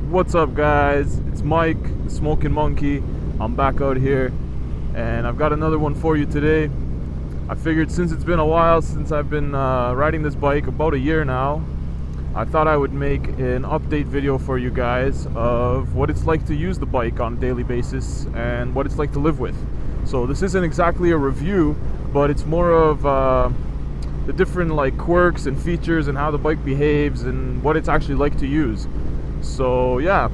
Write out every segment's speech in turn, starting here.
What's up, guys? It's Mike, the Smoking Monkey. I'm back out here and I've got another one for you today. I figured since it's been a while since I've been riding this bike, about a year now, I thought I would make an update video for you guys of what it's like to use the bike on a daily basis and what it's like to live with. So this isn't exactly a review, but it's more of the different quirks and features and how the bike behaves and what it's actually like to use. So yeah,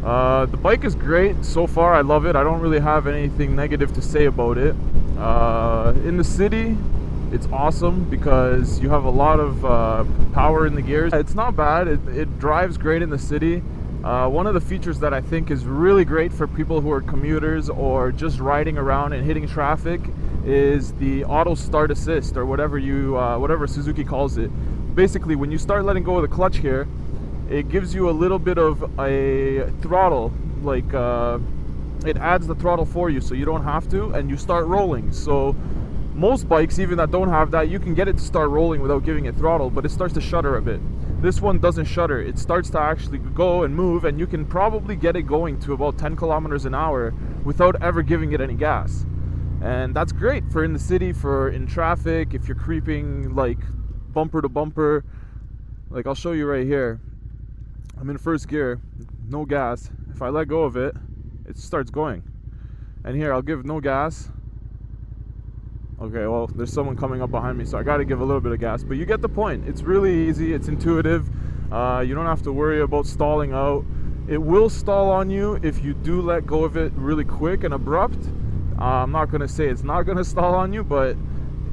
the bike is great so far. I love it. I don't really have anything negative to say about it. In the city, it's awesome because you have a lot of power in the gears. It's not bad. It drives great in the city. One of the features that I think is really great for people who are commuters or just riding around and hitting traffic is the auto start assist, or whatever Suzuki calls it. Basically, when you start letting go of the clutch here, it gives you a little bit of a throttle, it adds the throttle for you so you don't have to, and you start rolling. So most bikes, even that don't have that, you can get it to start rolling without giving it throttle, but it starts to shudder a bit. This one doesn't shudder. It starts to actually go and move, and you can probably get it going to about 10 kilometers an hour without ever giving it any gas. And that's great for in the city, for in traffic, if you're creeping bumper to bumper. I'll show you right here. I'm in first gear, no gas. If I let go of it, it starts going. And here, I'll give no gas. Okay, well, there's someone coming up behind me, so I gotta give a little bit of gas. But you get the point. It's really easy, it's intuitive. You don't have to worry about stalling out. It will stall on you if you do let go of it really quick and abrupt. I'm not gonna say it's not gonna stall on you, but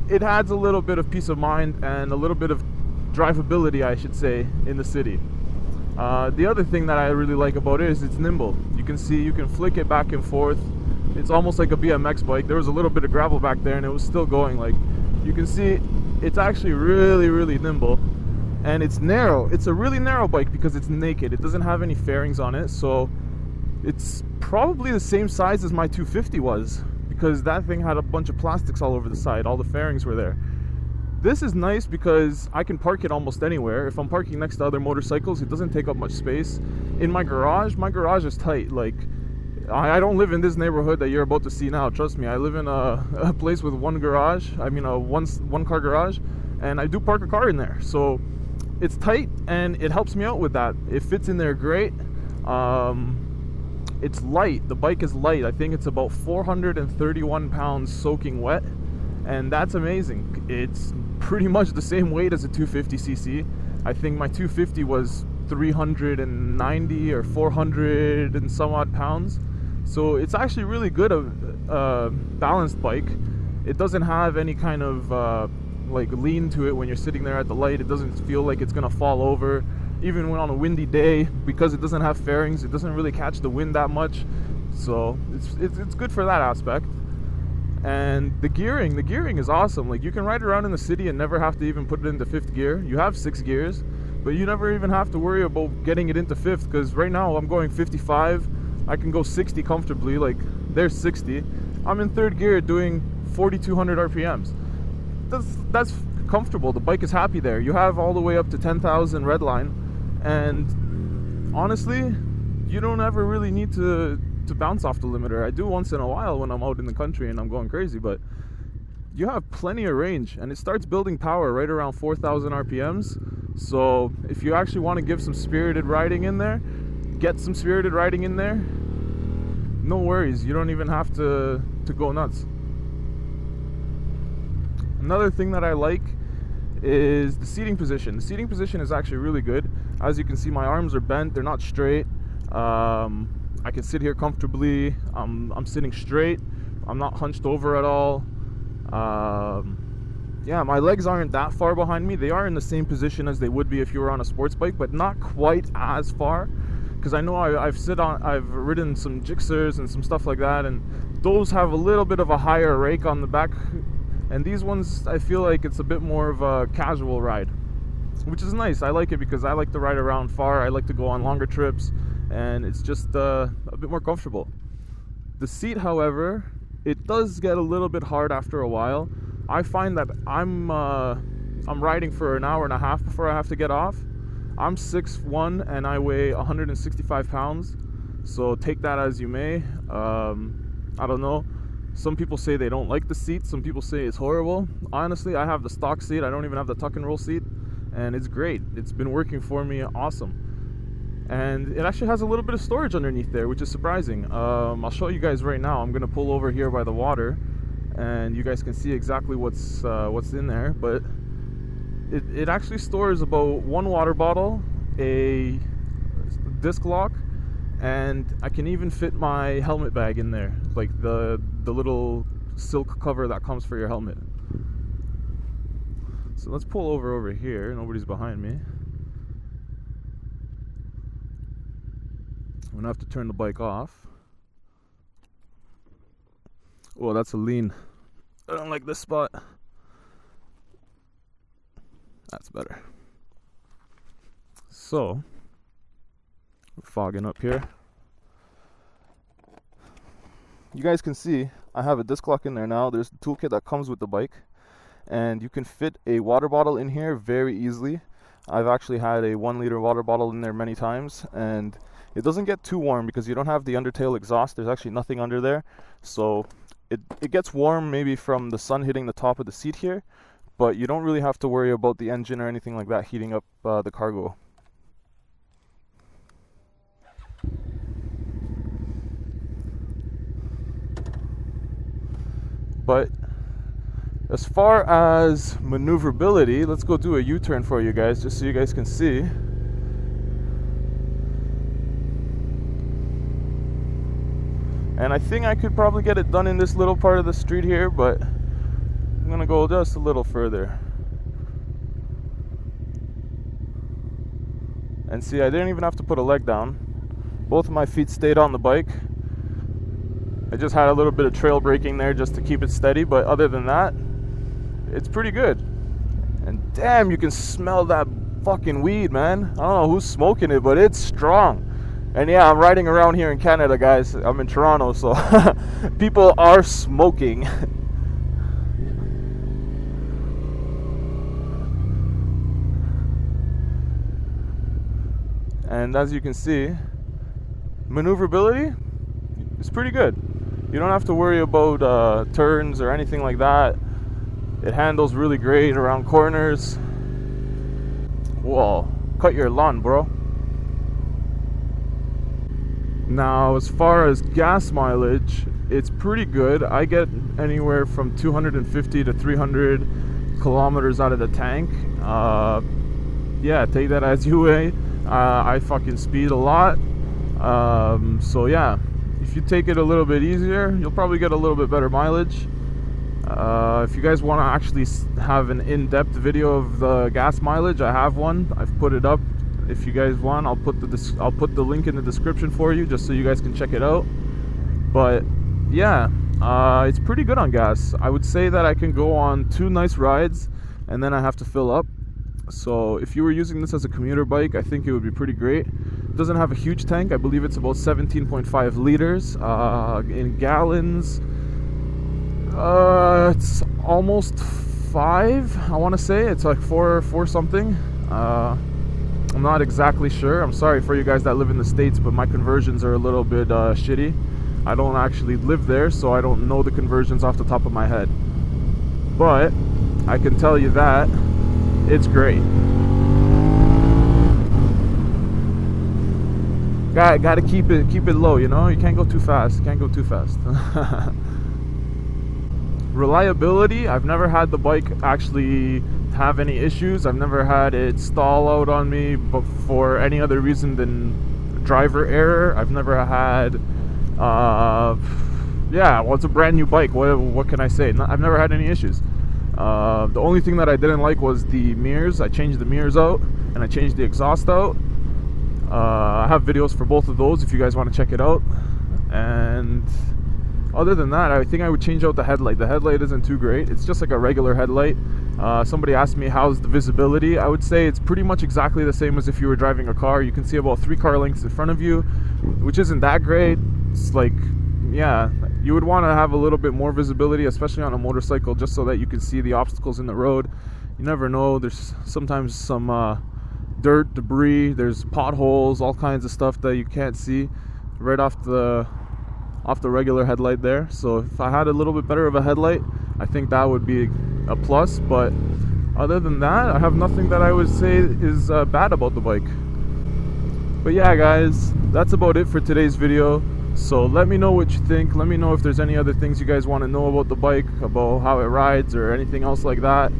it adds a little bit of peace of mind and a little bit of drivability, I should say, in the city. The other thing that I really like about it is it's nimble. You can see, you can flick it back and forth. It's almost like a BMX bike. There was a little bit of gravel back there and it was still going. You can see, it's actually really, really nimble. And it's narrow. It's a really narrow bike because it's naked. It doesn't have any fairings on it. So it's probably the same size as my 250 was, because that thing had a bunch of plastics all over the side. All the fairings were there. This is nice because I can park it almost anywhere. If I'm parking next to other motorcycles, it doesn't take up much space. In my garage is tight. I don't live in this neighborhood that you're about to see now. Trust me, I live in a place with one garage. I mean, a one car garage, and I do park a car in there. So it's tight, and it helps me out with that. It fits in there great. It's light. The bike is light. I think it's about 431 pounds soaking wet. And that's amazing. It's pretty much the same weight as a 250cc. I think my 250 was 390 or 400 and some odd pounds. So it's actually really good, a balanced bike. It doesn't have any kind of lean to it when you're sitting there at the light. It doesn't feel like it's gonna fall over. Even when on a windy day, because it doesn't have fairings, it doesn't really catch the wind that much. So it's good for that aspect. And the gearing is awesome. You can ride around in the city and never have to even put it into fifth gear. You have 6 gears, but you never even have to worry about getting it into fifth, because right now I'm going 55. I can go 60 comfortably. There's 60. I'm in third gear doing 4,200 RPMs. That's comfortable. The bike is happy there. You have all the way up to 10,000 redline, and honestly, you don't ever really need to bounce off the limiter. I do once in a while when I'm out in the country and I'm going crazy, but you have plenty of range, and it starts building power right around 4,000 RPMs. So if you actually want to give some spirited riding in there, get some spirited riding in there, no worries. You don't even have to go nuts. Another thing that I like is the seating position. The seating position is actually really good. As you can see, my arms are bent, they're not straight. I can sit here comfortably. I'm sitting straight. I'm not hunched over at all. Yeah, my legs aren't that far behind me. They are in the same position as they would be if you were on a sports bike, but not quite as far. Because I know I've ridden some Gixxers and some stuff like that, and those have a little bit of a higher rake on the back. And these ones, I feel like it's a bit more of a casual ride, which is nice. I like it because I like to ride around far. I like to go on longer trips, and it's just a bit more comfortable. The seat, however, it does get a little bit hard after a while. I find that I'm riding for an hour and a half before I have to get off, I'm 6'1" and I weigh 165 pounds, so take that as you may. I don't know. Some people say they don't like the seat. Some people say it's horrible. Honestly, I have the stock seat. I don't even have the tuck and roll seat, and it's great. It's been working for me awesome. And it actually has a little bit of storage underneath there, which is surprising. I'll show you guys right now. I'm gonna pull over here by the water, and you guys can see exactly what's in there. But it actually stores about 1 water bottle, a disc lock, and I can even fit my helmet bag in there, like the little silk cover that comes for your helmet. So let's pull over here. Nobody's behind me. I'm gonna have to turn the bike off. Oh, that's a lean. I don't like this spot. That's better. So, we're fogging up here. You guys can see I have a disc lock in there now. There's the toolkit that comes with the bike, and you can fit a water bottle in here very easily. I've actually had a 1 liter water bottle in there many times, and it doesn't get too warm because you don't have the undertail exhaust. There's actually nothing under there, so it gets warm maybe from the sun hitting the top of the seat here, but you don't really have to worry about the engine or anything like that heating up the cargo. But as far as maneuverability, let's go do a U-turn for you guys, just so you guys can see. And I think I could probably get it done in this little part of the street here, but I'm gonna go just a little further. And see, I didn't even have to put a leg down. Both of my feet stayed on the bike. I just had a little bit of trail braking there just to keep it steady, but other than that, it's pretty good. And damn, you can smell that fucking weed, man. I don't know who's smoking it, but it's strong. And yeah, I'm riding around here in Canada, guys. I'm in Toronto, so people are smoking. And as you can see, maneuverability is pretty good. You don't have to worry about turns or anything like that. It handles really great around corners. Whoa, cut your lawn, bro. Now, as far as gas mileage, it's pretty good. I get anywhere from 250 to 300 kilometers out of the tank. Yeah, take that as you may. I fucking speed a lot. So yeah, if you take it a little bit easier, you'll probably get a little bit better mileage. If you guys want to actually have an in-depth video of the gas mileage, I have one. I've put it up. If you guys want, I'll put the link in the description for you, just so you guys can check it out. But yeah, it's pretty good on gas. I would say that I can go on 2 nice rides, and then I have to fill up. So if you were using this as a commuter bike, I think it would be pretty great. It doesn't have a huge tank. I believe it's about 17.5 liters. In gallons, it's almost 5. I want to say it's like 4 something. I'm not exactly sure. I'm sorry for you guys that live in the States, but my conversions are a little bit shitty. I don't actually live there, so I don't know the conversions off the top of my head. But I can tell you that it's great. Got to keep it low, you know. You can't go too fast. Reliability, I've never had the bike actually have any issues. I've never had it stall out on me, but for any other reason than driver error. I've never had yeah, well, it's a brand new bike. What can I say? I've never had any issues. The only thing that I didn't like was the mirrors. I changed the mirrors out and I changed the exhaust out. I have videos for both of those if you guys want to check it out. And other than that, I think I would change out the headlight. The headlight isn't too great. It's just like a regular headlight. Somebody asked me how's the visibility. I would say it's pretty much exactly the same as if you were driving a car. You can see about 3 car lengths in front of you, which isn't that great. It's like, yeah, you would want to have a little bit more visibility, especially on a motorcycle, just so that you can see the obstacles in the road. You never know. There's sometimes some dirt, debris, there's potholes, all kinds of stuff that you can't see right off the regular headlight there. So if I had a little bit better of a headlight, I think that would be a plus. But other than that, I have nothing that I would say is bad about the bike. But yeah, guys, that's about it for today's video. So let me know what you think. Let me know if there's any other things you guys want to know about the bike, about how it rides or anything else like that.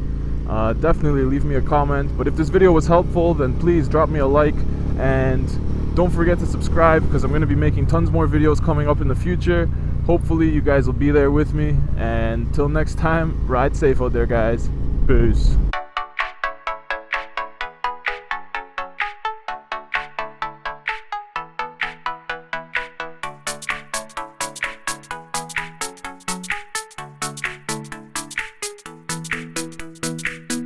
Definitely leave me a comment. But if this video was helpful, then please drop me a like, and don't forget to subscribe, because I'm going to be making tons more videos coming up in the future. Hopefully you guys will be there with me, and until next time, ride safe out there, guys. Peace.